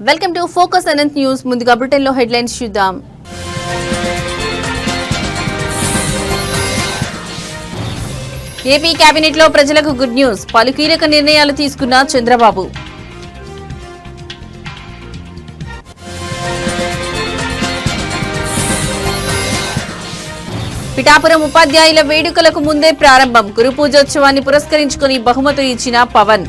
Welcome to focus Anant news. ముందుగా bulletin లో headlines చూద్దాం. ఏపీ కేబినెట్ లో ప్రజలకు గుడ్ న్యూస్. పలు కీలక నిర్ణయాలు తీసుకున్న చంద్రబాబు. పిఠాపురం ఉపాధ్యాయుల వేడుకలకు ముందే ప్రారంభం. గురు పూజోత్సవాన్ని పురస్కరించుకుని బహుమతులు ఇచ్చిన పవన్.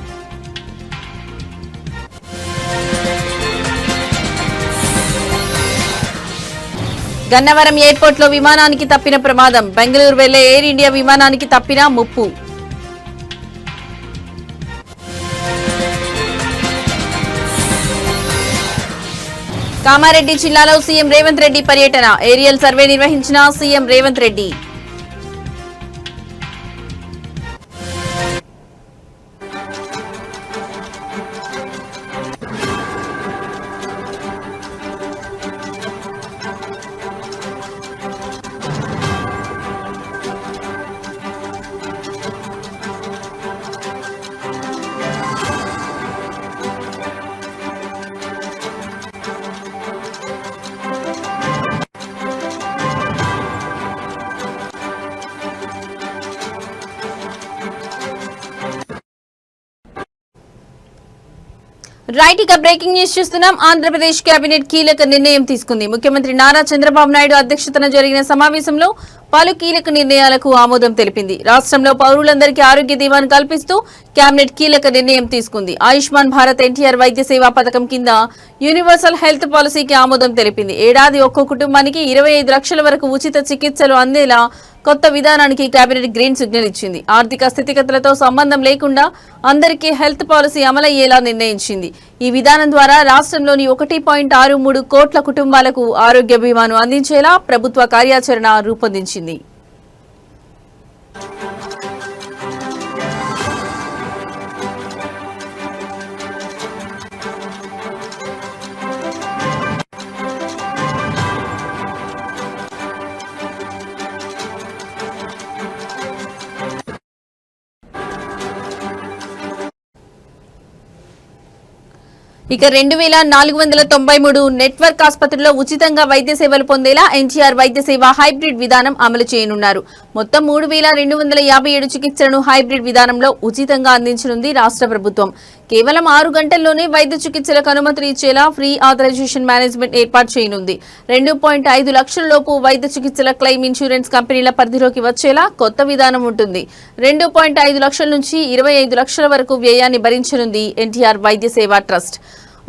గన్నవరం ఎయిర్పోర్ట్ లో విమానానికి తప్పిన ప్రమాదం. బెంగళూరు వెళ్లే ఎయిర్ ఇండియా విమానానికి తప్పిన ముప్పు. కామారెడ్డి జిల్లాలో సీఎం రేవంత్ రెడ్డి పర్యటన. ఏరియల్ సర్వే నిర్వహించిన సీఎం రేవంత్ రెడ్డి. రైట్, ఇక బ్రేకింగ్ న్యూస్ చూస్తున్నాం. ఆంధ్రప్రదేశ్ కేబినెట్ కీలక నిర్ణయం తీసుకుంది. ముఖ్యమంత్రి నారా చంద్రబాబు నాయుడు అధ్యక్షతన జరిగిన సమావేశంలో పలు కీలక నిర్ణయాలకు ఆమోదం తెలిపింది. రాష్ట్రంలో పౌరులందరికీ ఆరోగ్య బీమాను కల్పిస్తూ కేబినెట్ కీలక నిర్ణయం తీసుకుంది. ఆయుష్మాన్ భారత్ ఎన్టీఆర్ వైద్య సేవా పథకం కింద యూనివర్సల్ హెల్త్ పాలసీకి ఆమోదం తెలిపింది. ఏడాది ఒక్కో కుటుంబానికి 25 లక్షల వరకు ఉచిత చికిత్సలు అందేలా కొత్త విధానానికి కేబినెట్ గ్రీన్ సిగ్నల్ ఇచ్చింది. ఆర్థిక స్థితిగతులతో సంబంధం లేకుండా అందరికీ హెల్త్ పాలసీ అమలయ్యేలా నిర్ణయించింది. ఈ విధానం ద్వారా రాష్ట్రంలోని 1.63 కోట్ల కుటుంబాలకు ఆరోగ్య బీమాను అందించేలా ప్రభుత్వ కార్యాచరణ రూపొందించింది. ఇక 2493 నెట్వర్క్ ఆసుపత్రుల్లో ఉచితంగా వైద్య సేవలు పొందేలా ఎన్టీఆర్ వైద్య సేవ హైబ్రిడ్ విధానం అమలు చేయనున్నారు. మొత్తం 3257 చికిత్సలను హైబ్రిడ్ విధానంలో ఉచితంగా అందించనుంది రాష్ట్ర ప్రభుత్వం. కేవలం 6 గంటల్లోనే వైద్య చికిత్సలకు అనుమతులు ఇచ్చేలా ఫ్రీ ఆథరైజేషన్ మేనేజ్మెంట్ ఏర్పాటు చేయనుంది. 2.5 లక్షల లోపు వైద్య చికిత్సల క్లెయిమ్ ఇన్సూరెన్స్ కంపెనీల పరిధిలోకి వచ్చేలా కొత్త విధానం ఉంటుంది. 2.5 లక్షల నుంచి 25 లక్షల వరకు వ్యయాన్ని భరించనుంది ఎన్టీఆర్ వైద్య సేవ ట్రస్ట్.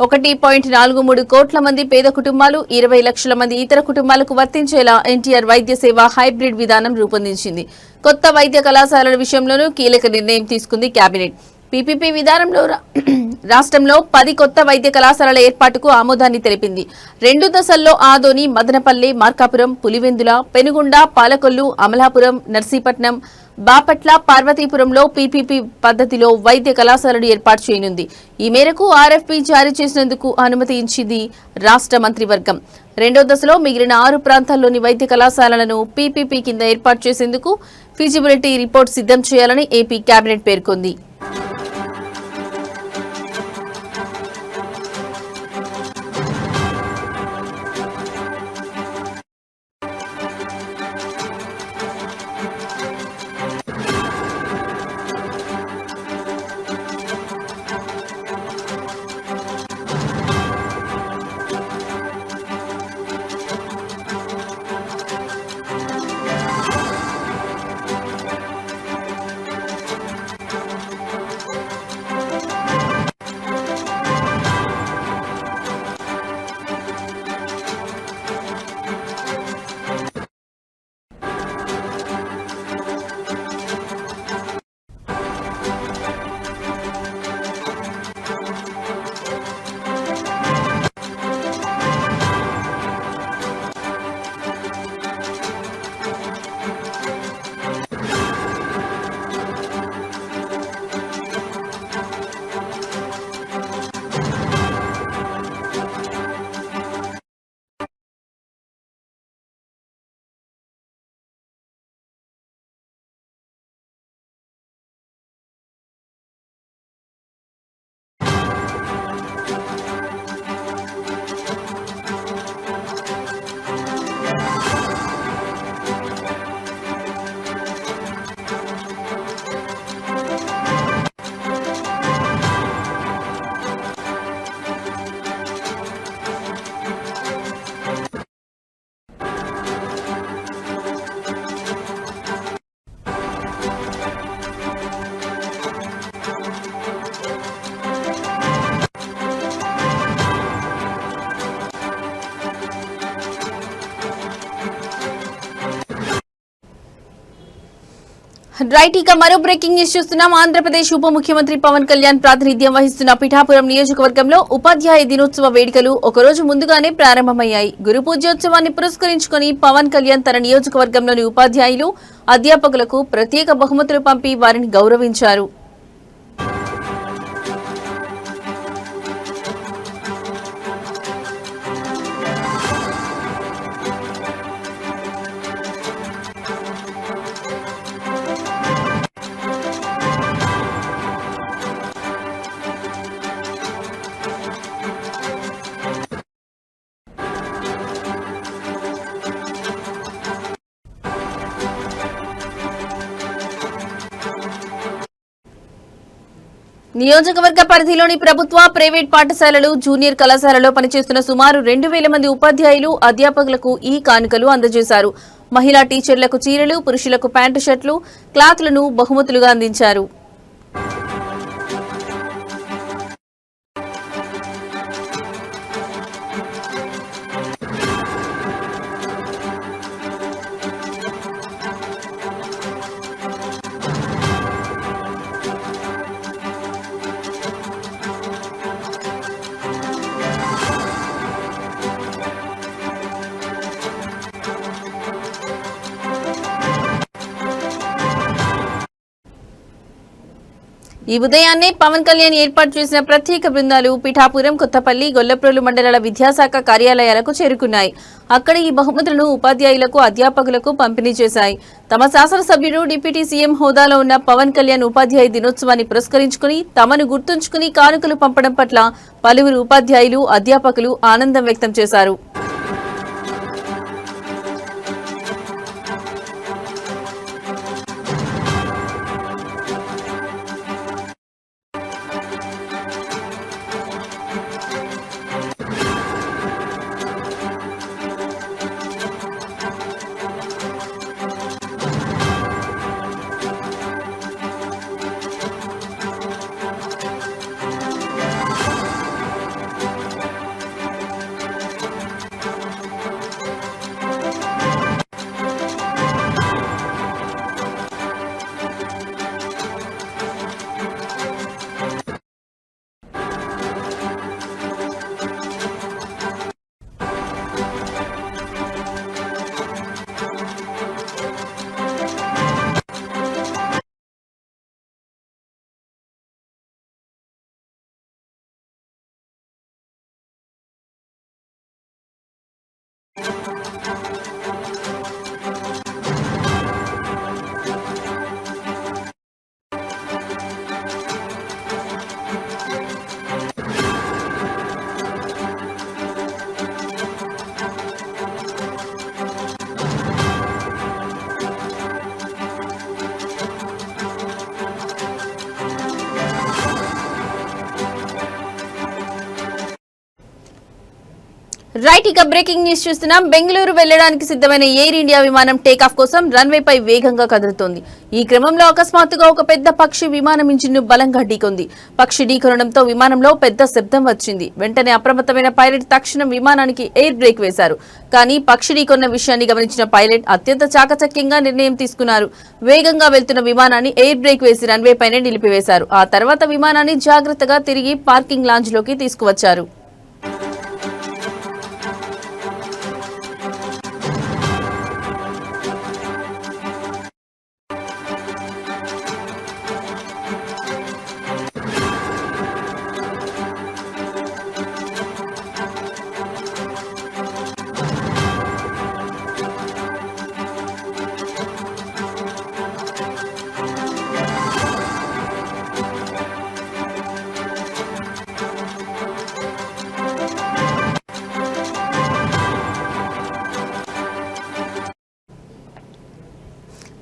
1.43 కోట్ల మంది పేద కుటుంబాలు, 20 లక్షల మంది ఇతర కుటుంబాలకు వర్తించేలా ఎన్టీఆర్ వైద్య సేవ హైబ్రిడ్ విధానం రూపొందించింది. కొత్త వైద్య కళాశాలల విషయంలోనూ కీలక నిర్ణయం తీసుకుంది కేబినెట్. పీపీపీ విధానంలో రాష్ట్రంలో 10 కొత్త వైద్య కళాశాలల ఏర్పాటుకు ఆమోదాన్ని తెలిపింది. 2 దశల్లో ఆదోని, మదనపల్లె, మార్కాపురం, పులివెందుల, పెనుగొండ, పాలకొల్లు, అమలాపురం, నర్సీపట్నం, బాపట్ల, పార్వతీపురంలో పీపీపీ పద్ధతిలో వైద్య కళాశాలను ఏర్పాటు చేయనుంది. ఈ మేరకు ఆర్ఎఫ్పీ జారీ చేసినందుకు అనుమతి ఇచ్చింది రాష్ట్ర మంత్రివర్గం. 2వ దశలో మిగిలిన 6 ప్రాంతాల్లోని వైద్య కళాశాలలను పీపీపీ కింద ఏర్పాటు చేసేందుకు ఫీజిబిలిటీ రిపోర్ట్ సిద్ధం చేయాలని ఏపీ కేబినెట్ పేర్కొంది. రైట్ ఇక మరో బ్రేకింగ్ న్యూస్ చూస్తున్నాం. ఆంధ్రప్రదేశ్ ఉప ముఖ్యమంత్రి పవన్ కళ్యాణ్ ప్రాతినిధ్యం వహిస్తున్న పిఠాపురం నియోజకవర్గంలో ఉపాధ్యాయ దినోత్సవ వేడుకలు ఒకరోజు ముందుగానే ప్రారంభమయ్యాయి. గురు పూజోత్సవాన్ని పురస్కరించుకుని పవన్ కళ్యాణ్ తన నియోజకవర్గంలోని ఉపాధ్యాయులు, అధ్యాపకులకు ప్రత్యేక బహుమతులు పంపి వారిని గౌరవించారు. నియోజకవర్గ పరిధిలోని ప్రభుత్వ, ప్రైవేట్ పాఠశాలలు, జూనియర్ కళాశాలలో పనిచేస్తున్న సుమారు 2,000 మంది ఉపాధ్యాయులు, అధ్యాపకులకు ఈ కానుకలు అందజేశారు. మహిళా టీచర్లకు చీరలు, పురుషులకు ప్యాంటు షర్ట్లు, క్లాత్లను బహుమతులుగా అందించారు. ఈ ఉదయాన్నే పవన్ కళ్యాణ్ ఏర్పాటు చేసిన ప్రత్యేక బృందాలు పిఠాపురం, కొత్తపల్లి, గొల్లప్రోలు మండలాల విద్యాశాఖ కార్యాలయాలకు చేరుకున్నాయి. అక్కడ ఈ బహుమతులను ఉపాధ్యాయులకు, అధ్యాపకులకు పంపిణీ చేశాయి. తమ శాసనసభ్యుడు, డిప్యూటీ సీఎం హోదాలో ఉన్న పవన్ కళ్యాణ్ ఉపాధ్యాయ దినోత్సవాన్ని పురస్కరించుకుని తమను గుర్తుంచుకుని కానుకలు పంపడం పట్ల పలువురు ఉపాధ్యాయులు, అధ్యాపకులు ఆనందం వ్యక్తం చేశారు. రైట్ ఇక బ్రేకింగ్ న్యూస్ చూస్తున్నాం. బెంగళూరు వెళ్లడానికి సిద్ధమైన ఎయిర్ ఇండియా విమానం టేకాఫ్ కోసం రన్వేపై వేగంగా కదులుతోంది. ఈ క్రమంలో అకస్మాత్తుగా ఒక పెద్ద పక్షి విమానం ఇంజిన్ను బలంగా ఢీకొంది. పక్షి ఢీకొనడంతో విమానంలో పెద్ద శబ్దం వచ్చింది. వెంటనే అప్రమత్తమైన పైలట్ తక్షణం విమానానికి ఎయిర్ బ్రేక్ వేశారు. కానీ పక్షి ఢీకొన్న విషయాన్ని గమనించిన పైలట్ అత్యంత చాకచక్యంగా నిర్ణయం తీసుకున్నారు. వేగంగా వెళ్తున్న విమానాన్ని ఎయిర్ బ్రేక్ వేసి రన్వే పైనే నిలిపివేశారు. ఆ తర్వాత విమానాన్ని జాగ్రత్తగా తిరిగి పార్కింగ్ లాంజ్ లోకి తీసుకువచ్చారు.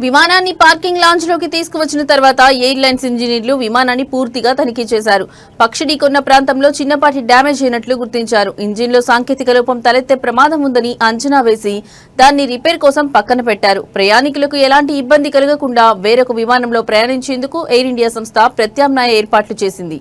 విమానాన్ని పార్కింగ్ లాంజ్ లోకి తీసుకువచ్చిన తర్వాత ఎయిర్లైన్స్ ఇంజనీర్లు విమానాన్ని పూర్తిగా తనిఖీ చేశారు. పక్షి ఢీకొన్న ప్రాంతంలో చిన్నపాటి డ్యామేజ్ అయినట్లు గుర్తించారు. ఇంజిన్లో సాంకేతిక లోపం తలెత్తే ప్రమాదం ఉందని అంచనా వేసి దాన్ని రిపేర్ కోసం పక్కన పెట్టారు. ప్రయాణికులకు ఎలాంటి ఇబ్బంది కలగకుండా వేరొక విమానంలో ప్రయాణించేందుకు ఎయిర్ ఇండియా సంస్థ ప్రత్యామ్నాయ ఏర్పాట్లు చేసింది.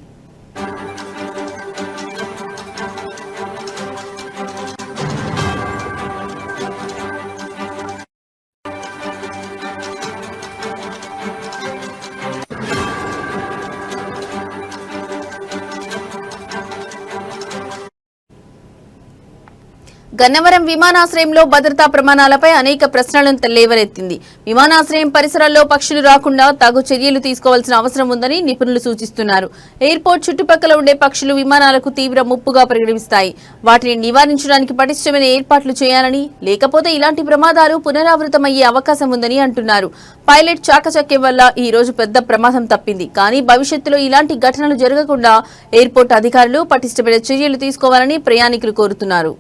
గన్నవరం విమానాశ్రయంలో భద్రతా ప్రమాణాలపై అనేక ప్రశ్నలను లేవనెత్తింది. విమానాశ్రయం పరిసరాల్లో పక్షులు రాకుండా తగు చర్యలు తీసుకోవాల్సిన అవసరం ఉందని నిపుణులు సూచిస్తున్నారు. ఎయిర్పోర్ట్ చుట్టుపక్కల ఉండే పక్షులు విమానాలకు తీవ్ర ముప్పుగా పరిగణిస్తాయి. వాటిని నివారించడానికి పటిష్టమైన ఏర్పాట్లు చేయాలని, లేకపోతే ఇలాంటి ప్రమాదాలు పునరావృతమయ్యే అవకాశం ఉందని అంటున్నారు. పైలట్ చాకచక్యం వల్ల ఈ రోజు పెద్ద ప్రమాదం తప్పింది. కానీ భవిష్యత్తులో ఇలాంటి ఘటనలు జరగకుండా ఎయిర్పోర్ట్ అధికారులు పటిష్టమైన చర్యలు తీసుకోవాలని ప్రయాణికులు కోరుతున్నారు.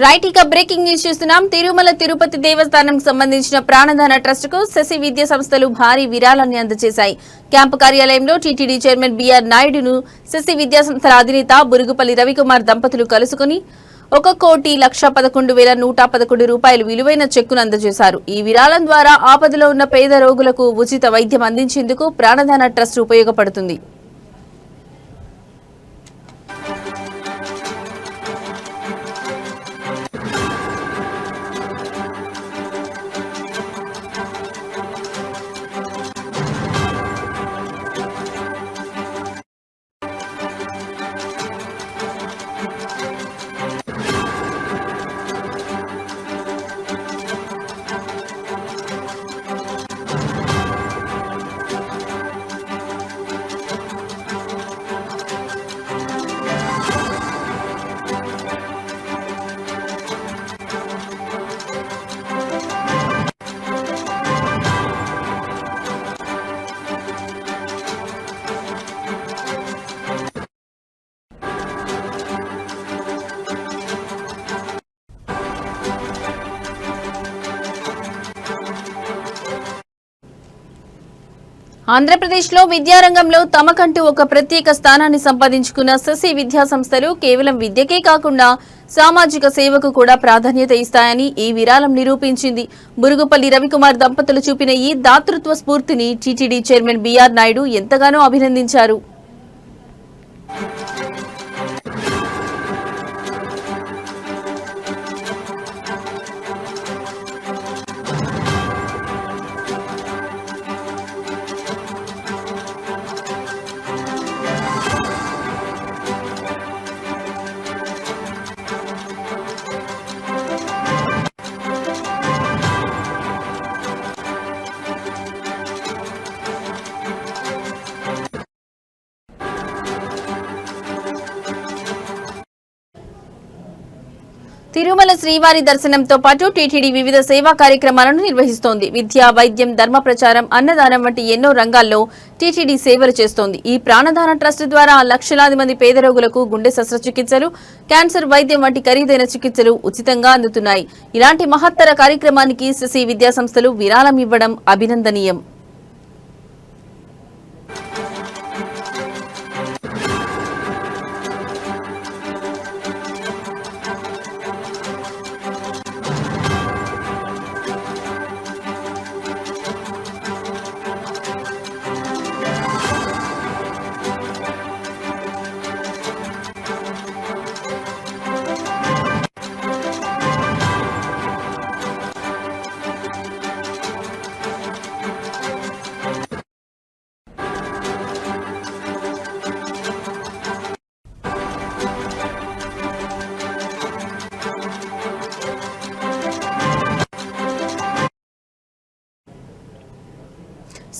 రైట్, ఇక బ్రేకింగ్ న్యూస్ చూస్తున్నాం. తిరుమల తిరుపతి దేవస్థానం సంబంధించిన ప్రాణదాన ట్రస్ట్ కు శశి విద్యా సంస్థలు భారీ విరాళాన్ని అందజేశాయి. క్యాంపు కార్యాలయంలో టీటీడీ చైర్మన్ బిఆర్ నాయుడును శశి విద్యా సంస్థల అధినేత బురుగుపల్లి రవికుమార్ దంపతులు కలుసుకుని 1,11,111 రూపాయలు విలువైన చెక్కును అందజేశారు. ఈ విరాళం ద్వారా ఆపదలో ఉన్న పేద రోగులకు ఉచిత వైద్యం అందించేందుకు ప్రాణదాన ట్రస్ట్ ఉపయోగపడుతుంది. ఆంధ్రప్రదేశ్లో విద్యారంగంలో తమకంటూ ఒక ప్రత్యేక స్థానాన్ని సంపాదించుకున్న శశి విద్యా సంస్థలు కేవలం విద్యకే కాకుండా సామాజిక సేవకు కూడా ప్రాధాన్యత ఇస్తాయని ఈ విరాళం నిరూపించింది. బురుగుపల్లి రవికుమార్ దంపతులు చూపిన ఈ దాతృత్వ స్ఫూర్తిని టీటీడీ చైర్మన్ బిఆర్ నాయుడు ఎంతగానో అభినందించారు. తిరుమల శ్రీవారి దర్శనంతో పాటు టీటీడీ వివిధ సేవా కార్యక్రమాలను నిర్వహిస్తోంది. విద్య, వైద్యం, ధర్మ ప్రచారం, అన్నదానం వంటి ఎన్నో రంగాల్లో టీటీడీ సేవలు చేస్తోంది. ఈ ప్రాణదాన ట్రస్ట్ ద్వారా లక్షలాది మంది పేద రోగులకు గుండె శస్త్రచికిత్సలు, క్యాన్సర్ వైద్యం వంటి ఖరీదైన చికిత్సలు ఉచితంగా అందుతున్నాయి. ఇలాంటి మహత్తర కార్యక్రమానికి శశి విద్యా సంస్థలు విరాళం ఇవ్వడం అభినందనీయం.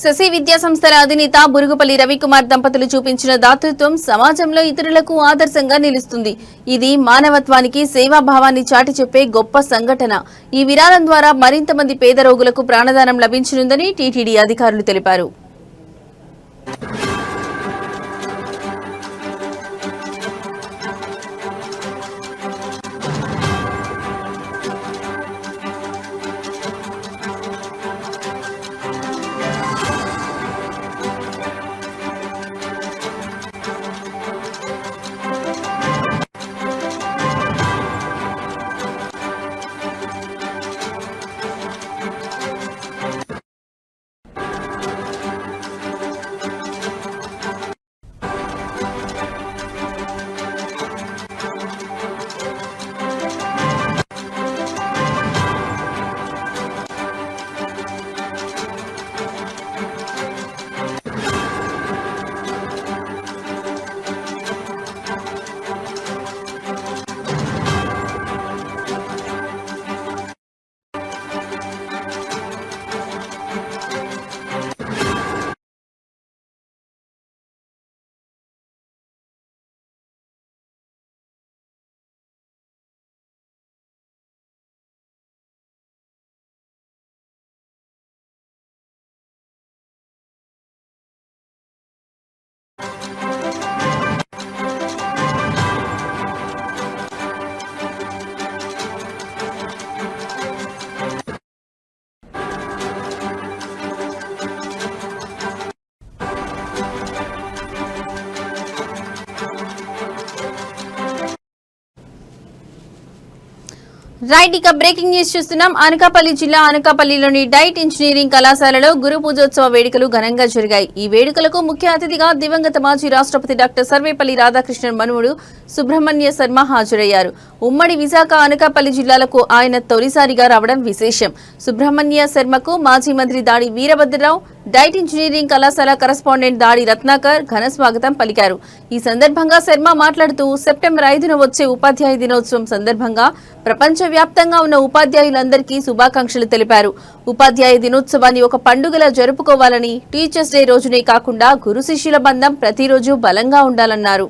శశి విద్యా సంస్థల అధినేత బురుగుపల్లి రవికుమార్ దంపతులు చూపించిన దాతృత్వం సమాజంలో ఇతరులకు ఆదర్శంగా నిలుస్తుంది. ఇది మానవత్వానికి సేవాభావాన్ని చాటి చెప్పే గొప్ప సంఘటన. ఈ విరాళం ద్వారా మరింత మంది పేద రోగులకు ప్రాణదానం లభించనుందని టీటీడీ అధికారులు తెలిపారు. రైట్, ఇక బ్రేకింగ్ న్యూస్ చూస్తున్నాం. అనకాపల్లి జిల్లా అనకాపల్లిలోని డైట్ ఇంజనీరింగ్ కళాశాలలో గురు పూజోత్సవ వేడుకలు ఘనంగా జరిగాయి. ఈ వేడుకలకు ముఖ్య అతిథిగా దివంగత మాజీ రాష్ట్రపతి డాక్టర్ సర్వేపల్లి రాధాకృష్ణన్ మనుమడు సుబ్రహ్మణ్య శర్మ హాజరయ్యారు. ఉమ్మడి విశాఖ అనకాపల్లి జిల్లాలకు ఆయన తొలిసారిగా రావడం విశేషం. సుబ్రహ్మణ్య శర్మకు మాజీ మంత్రి దాడి వీరభద్రరావు, డైట్ ఇంజనీరింగ్ కళాశాల కరెస్పాండెంట్ దాడి రత్నాకర్ ఘన స్వాగతం పలికారు. ఈ సందర్భంగా శర్మ మాట్లాడుతూ సెప్టెంబర్ 5న వచ్చే ఉపాధ్యాయ దినోత్సవం సందర్భంగా ప్రపంచవ్యాప్తంగా ఉన్న ఉపాధ్యాయులందరికీ శుభాకాంక్షలు తెలిపారు. ఉపాధ్యాయ దినోత్సవాన్ని ఒక పండుగలా జరుపుకోవాలని, టీచర్స్ డే రోజునే కాకుండా గురు శిష్యుల బంధం ప్రతిరోజు బలంగా ఉండాలన్నారు.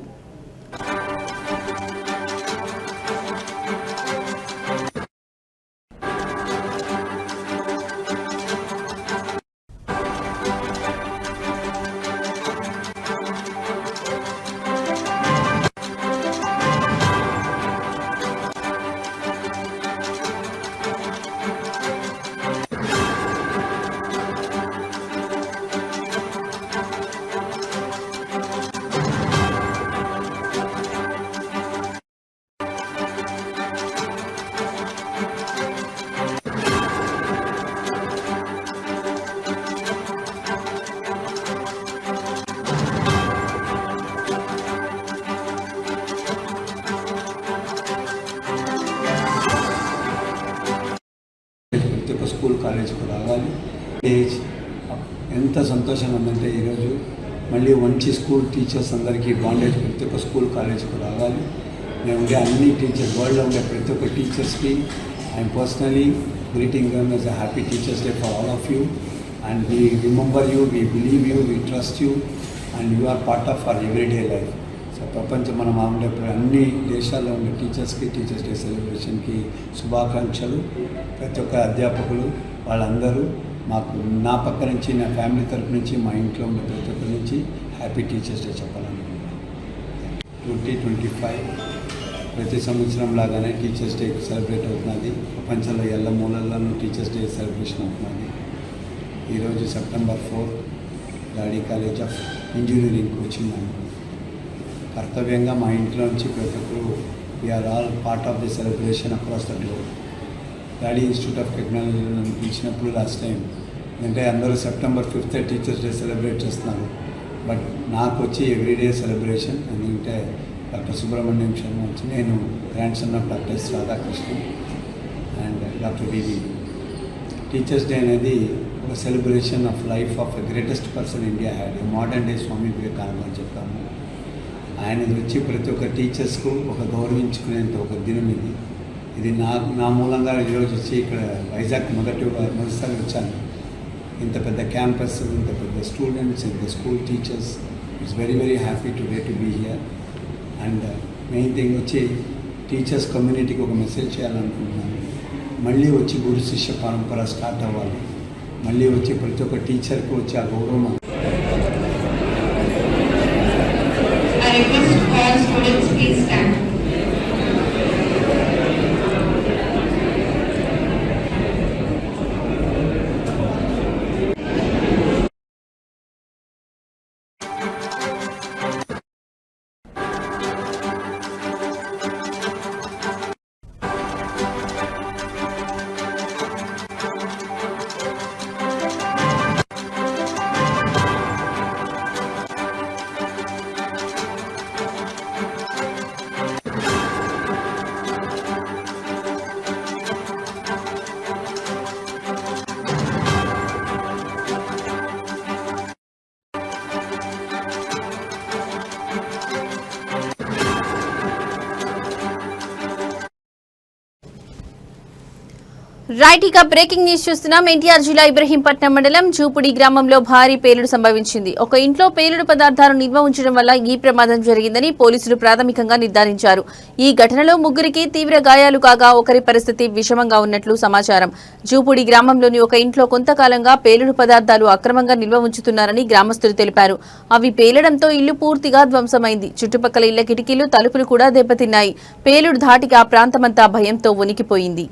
స్కూల్ కాలేజీకి రావాలి. ఎంత సంతోషంగా ఉందంటే ఈరోజు మళ్ళీ మంచి స్కూల్ టీచర్స్ అందరికీ బాండేజ్ ప్రతి ఒక్క స్కూల్ కాలేజీకి రావాలి. నేను ఉండే అన్ని టీచర్స్, వరల్డ్లో ఉండే ప్రతి ఒక్క టీచర్స్కి I'm personally greeting them as a happy teachers day for all of you. And we remember you, we believe you, we trust you, and you are part of our everyday life. So ప్రపంచం మనం ఉండే అన్ని దేశాల్లో ఉండే టీచర్స్కి teachers day సెలబ్రేషన్కి శుభాకాంక్షలు. ప్రతి ఒక్క అధ్యాపకులు వాళ్ళందరూ మాకు నా పక్క నుంచి, నా ఫ్యామిలీ తరపు నుంచి, మా ఇంట్లో ఉండే ప్రతి ఒక్క నుంచి హ్యాపీ టీచర్స్ డే చెప్పాలనుకుంటున్నాను. 2025 ప్రతి సంవత్సరం లాగానే టీచర్స్ డే సెలబ్రేట్ అవుతున్నది. ప్రపంచంలో ఎల్ల మూలల్లోనూ టీచర్స్ డే సెలబ్రేషన్ అవుతున్నది. ఈరోజు సెప్టెంబర్ 4 లాడీ కాలేజ్ ఆఫ్ ఇంజనీరింగ్కి వచ్చిందని కర్తవ్యంగా మా ఇంట్లో నుంచి ప్రతి ఒక్కరు we are all part of the celebration across the globe. లాడీ ఇన్స్టిట్యూట్ ఆఫ్ టెక్నాలజీ పిలిచినప్పుడు లాస్ట్ టైం అంటే అందరూ September 5th teachers day celebrate చేస్తున్నారు. బట్ నాకు వచ్చి ఎవ్రీడే సెలబ్రేషన్ ఎందుకంటే డాక్టర్ సుబ్రహ్మణ్యం శర్మ వచ్చి, నేను grandson of doctor S Radhakrishnan and doctor V V. Teachers day అనేది ఒక celebration of life of the greatest person India had. Modern day Swami Vivekananda అని చెప్తాము. ఆయన వచ్చి ప్రతి ఒక్క టీచర్స్కు ఒక గౌరవించుకునేంత ఒక దినం ఇది. ఇది నా మూలంగా ఈరోజు వచ్చి ఇక్కడ వైజాగ్ మొదటిసారి వచ్చాను. ఇంత పెద్ద క్యాంపస్, ఇంత పెద్ద స్టూడెంట్స్, ఇంత school teachers, it's very very happy today to be here. And main thing వచ్చి టీచర్స్ కమ్యూనిటీకి ఒక మెసేజ్ చేయాలనుకుంటున్నాను. మళ్ళీ వచ్చి గురు శిష్య పరంపర స్టార్ట్ అవ్వాలి. మళ్ళీ వచ్చి ప్రతి ఒక్క టీచర్కి వచ్చి ఆ గౌరవం. I request all students please stand. Right, ఇక బ్రేకింగ్ న్యూస్ చూస్తున్నాం. ఎన్టీఆర్ జిల్లా ఇబ్రహీంపట్నం మండలం చూపుడి గ్రామంలో భారీ పేలుడు సంభవించింది. ఒక ఇంట్లో పేలుడు పదార్థాలు నిల్వ ఉంచడం వల్ల ఈ ప్రమాదం జరిగిందని పోలీసులు ప్రాథమికంగా నిర్ధారించారు. ఈ ఘటనలో ముగ్గురికి తీవ్ర గాయాలు కాగా ఒకరి పరిస్థితి విషమంగా ఉన్నట్లు సమాచారం. చూపుడి గ్రామంలోని ఒక ఇంట్లో కొంతకాలంగా పేలుడు పదార్థాలు అక్రమంగా నిల్వ ఉంచుతున్నారని గ్రామస్తులు తెలిపారు. అవి పేలడంతో ఇల్లు పూర్తిగా ధ్వంసమైంది. చుట్టుపక్కల ఇళ్ల కిటికీలు, తలుపులు కూడా దెబ్బతిన్నాయి. పేలుడు ధాటికి ఆ ప్రాంతమంతా భయంతో వణికిపోయింది.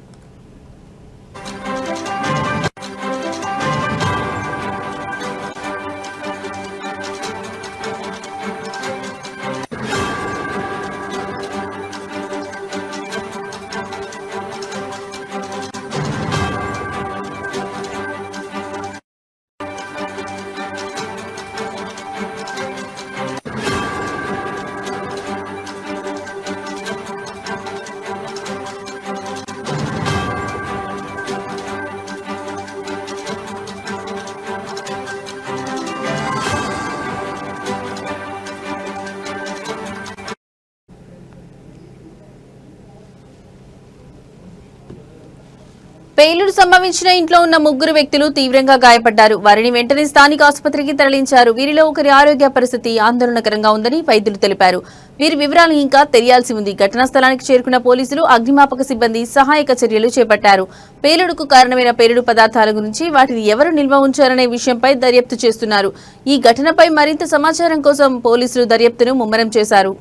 పేలుడు సంభవించిన ఇంట్లో ఉన్న ముగ్గురు వ్యక్తులు తీవ్రంగా గాయపడ్డారు. వారిని వెంటనే స్థానిక ఆసుపత్రికి తరలించారు. వీరిలో ఒకరి ఆరోగ్య పరిస్థితి ఆందోళనకరంగా ఉందని వైద్యులు తెలిపారు. వీరి వివరాలు ఇంకా తెలియాల్సి ఉంది. ఘటనా స్థలానికి చేరుకున్న పోలీసులు, అగ్నిమాపక సిబ్బంది సహాయక చర్యలు చేపట్టారు. పేలుడుకు కారణమైన పేలుడు పదార్థాల గురించి, వాటిని ఎవరు నిల్వ ఉంచారనే విషయంపై దర్యాప్తు చేస్తున్నారు. ఈ ఘటనపై మరింత సమాచారం కోసం పోలీసులు దర్యాప్తును ముమ్మరం చేశారు.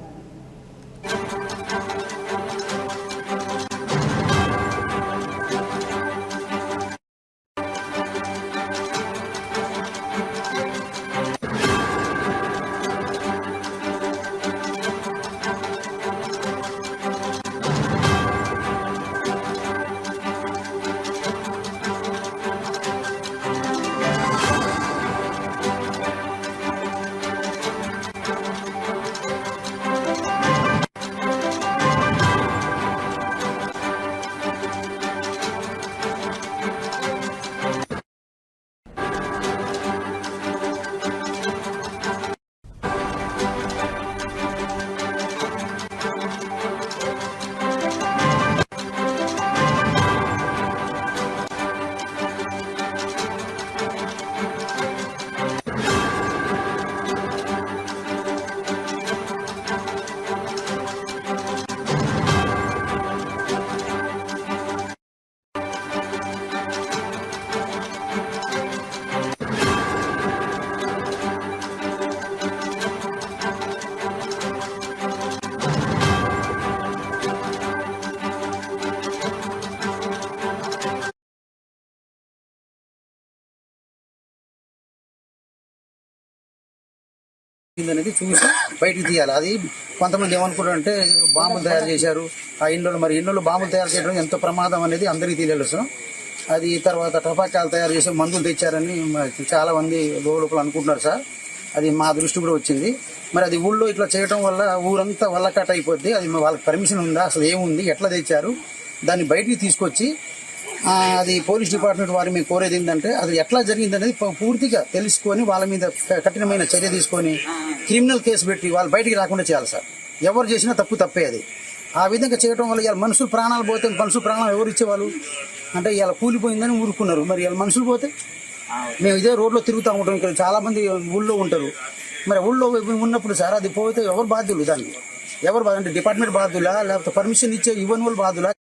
అనేది చూసి బయటికి తీయాలి. అది కొంతమంది ఏమనుకుంటారంటే బాంబులు తయారు చేశారు ఆ ఇండ్లలో. మరి ఇండ్లలో బాంబులు తయారు చేయడం ఎంత ప్రమాదం అనేది అందరికీ తెలియదు. అది తర్వాత టపాకాయలు తయారు చేసే మందులు తెచ్చారని చాలా మంది లోపల అనుకుంటున్నారు సార్. అది మా దృష్టి కూడా వచ్చింది. మరి అది ఊళ్ళో ఇట్లా చేయడం వల్ల ఊరంతా వల్లకట్ అయిపోద్ది. అది వాళ్ళకి పర్మిషన్ ఉందా, అసలు ఏముంది, ఎట్లా తెచ్చారు, దాన్ని బయటికి తీసుకొచ్చి అది పోలీస్ డిపార్ట్మెంట్ వారి మేము కోరేది ఏంటంటే అది ఎట్లా జరిగింది అనేది పూర్తిగా తెలుసుకొని వాళ్ళ మీద కఠినమైన చర్య తీసుకొని క్రిమినల్ కేసు పెట్టి వాళ్ళు బయటికి రాకుండా చేయాలి సార్. ఎవరు చేసినా తప్పే అది. ఆ విధంగా చేయడం వల్ల ఇవాళ మనుషులు ప్రాణాలు పోతే, మనుషులు ప్రాణాలు ఎవరు ఇచ్చేవాళ్ళు అంటే ఇవాళ కూలిపోయిందని ఊరుకున్నారు. మరి ఇవాళ మనుషులు పోతే మేము ఇదే రోడ్లో తిరుగుతూ ఉంటాం. ఇక్కడ చాలా మంది ఊళ్ళో ఉంటారు. మరి ఊళ్ళో ఉన్నప్పుడు సార్ అది పోతే ఎవరు బాధ్యులు దానికి? ఎవరు బాధ్యులు అంటే డిపార్ట్మెంట్ బాధ్యులా, లేకపోతే పర్మిషన్ ఇచ్చే ఇవ్వని వాళ్ళు బాధ్యులా?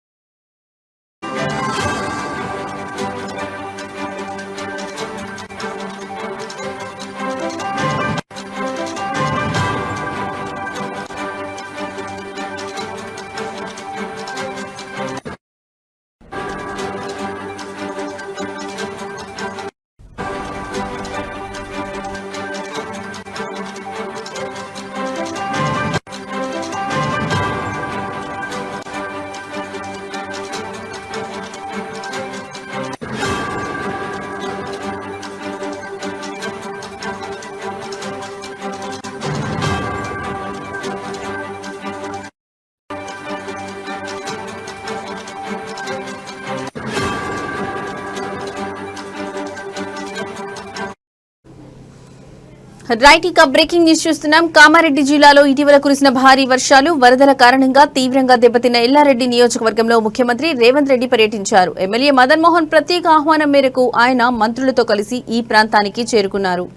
రైట్, ఇక బ్రేకింగ్ న్యూస్ చూస్తున్నాం. కామారెడ్డి జిల్లాలో ఇటీవల కురిసిన భారీ వర్షాలు, వరదల కారణంగా తీవ్రంగా దెబ్బతిన్న ఎల్లారెడ్డి నియోజకవర్గంలో ముఖ్యమంత్రి రేవంత్ రెడ్డి పర్యటించారు. ఎమ్మెల్యే మదన్ మోహన్ ప్రత్యేక ఆహ్వానం మేరకు ఆయన మంత్రులతో కలిసి ఈ ప్రాంతానికి చేరుకున్నారు.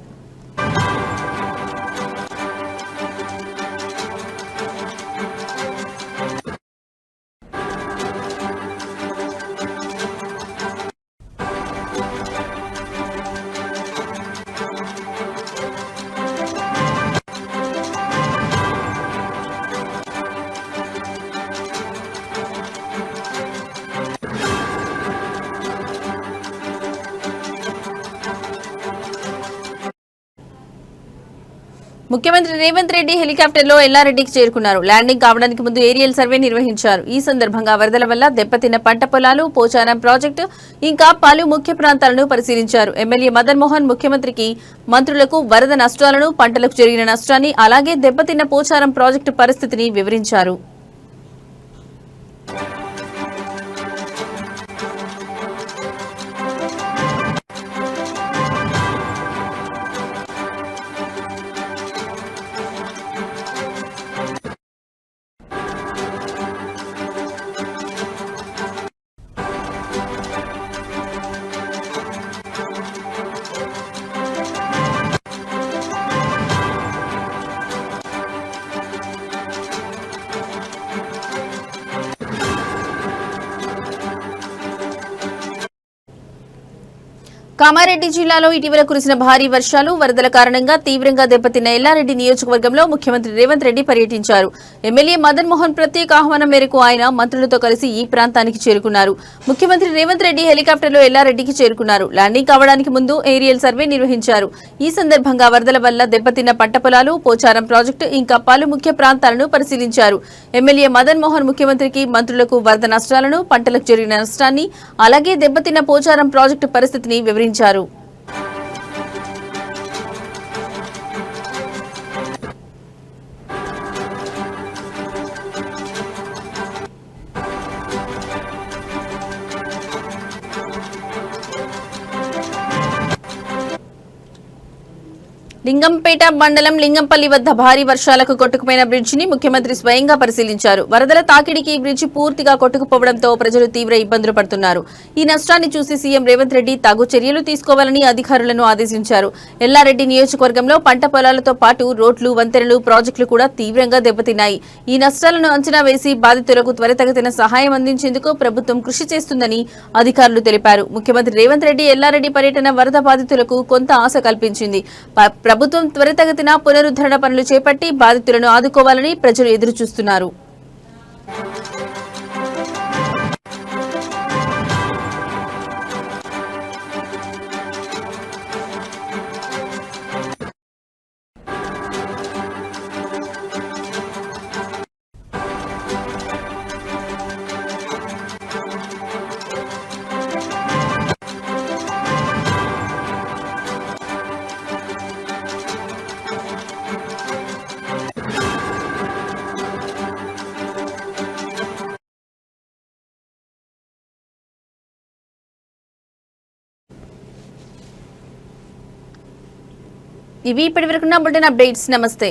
ముఖ్యమంత్రి రేవంత్ రెడ్డి హెలికాప్టర్లో ఎల్లారెడ్డికి చేరుకున్నారు. ల్యాండింగ్ కావడానికి ముందు ఏరియల్ సర్వే నిర్వహించారు. ఈ సందర్భంగా వరదల వల్ల దెబ్బతిన్న పంట పొలాలు, పోచారం ప్రాజెక్టు ఇంకా పలు ముఖ్య ప్రాంతాలను పరిశీలించారు. ఎమ్మెల్యే మదన్ మోహన్ ముఖ్యమంత్రికి, మంత్రులకు వరద నష్టాలను, పంటలకు జరిగిన నష్టాన్ని, అలాగే దెబ్బతిన్న పోచారం ప్రాజెక్టు పరిస్థితిని వివరించారు. కామారెడ్డి జిల్లాలో ఇటీవల కురిసిన భారీ వర్షాలు, వరదల కారణంగా తీవ్రంగా దెబ్బతిన్న ఎల్లారెడ్డి నియోజకవర్గంలో ముఖ్యమంత్రి రేవంత్ రెడ్డి పర్యటించారు. ఎమ్మెల్యే మదన్ మోహన్ ప్రత్యేక ఆహ్వానం మేరకు ఆయన మంత్రులతో కలిసి ఈ ప్రాంతానికి చేరుకున్నారు. ముఖ్యమంత్రి రేవంత్ రెడ్డి హెలికాప్టర్లో ఎల్లారెడ్డికి చేరుకున్నారు. ల్యాండింగ్ కావడానికి ముందు ఏరియల్ సర్వే నిర్వహించారు. ఈ సందర్భంగా వరదల వల్ల దెబ్బతిన్న పంట పొలాలు, పోచారం ప్రాజెక్టు ఇంకా పలు ముఖ్య ప్రాంతాలను పరిశీలించారు. ఎమ్మెల్యే మదన్ మోహన్ ముఖ్యమంత్రికి, మంత్రులకు వరద నష్టాలను, పంటలకు జరిగిన నష్టాన్ని, అలాగే దెబ్బతిన్న పోచారం ప్రాజెక్టు పరిస్థితిని వివరించారు. లింగంపేట మండలం లింగంపల్లి వద్ద భారీ వర్షాలకు కొట్టుకుపోయిన బ్రిడ్జిని ముఖ్యమంత్రి స్వయంగా పరిశీలించారు. వరదల తాకిడికి ఈ బ్రిడ్జి పూర్తిగా కొట్టుకుపోవడంతో ప్రజలు తీవ్ర ఇబ్బందులు పడుతున్నారు. ఈ నష్టాన్ని చూసి సీఎం రేవంత్ రెడ్డి తగు చర్యలు తీసుకోవాలని అధికారులను ఆదేశించారు. ఎల్లారెడ్డి నియోజకవర్గంలో పంట పొలాలతో పాటు రోడ్లు, వంతెనలు, ప్రాజెక్టులు కూడా తీవ్రంగా దెబ్బతిన్నాయి. ఈ నష్టాలను అంచనా వేసి బాధితులకు త్వరితగతిన సహాయం అందించేందుకు ప్రభుత్వం కృషి చేస్తుందని అధికారులు తెలిపారు. ముఖ్యమంత్రి రేవంత్ రెడ్డి ఎల్లారెడ్డి పర్యటన వరద బాధితులకు కొంత ఆశ కల్పించింది. ప్రభుత్వం త్వరితగతిన పునరుద్ధరణ పనులు చేపట్టి బాధితులను ఆదుకోవాలని ప్రజలు ఎదురుచూస్తున్నారు. ఇవి ఇప్పటివరకున్న బులెటిన్ అప్డేట్స్. నమస్తే.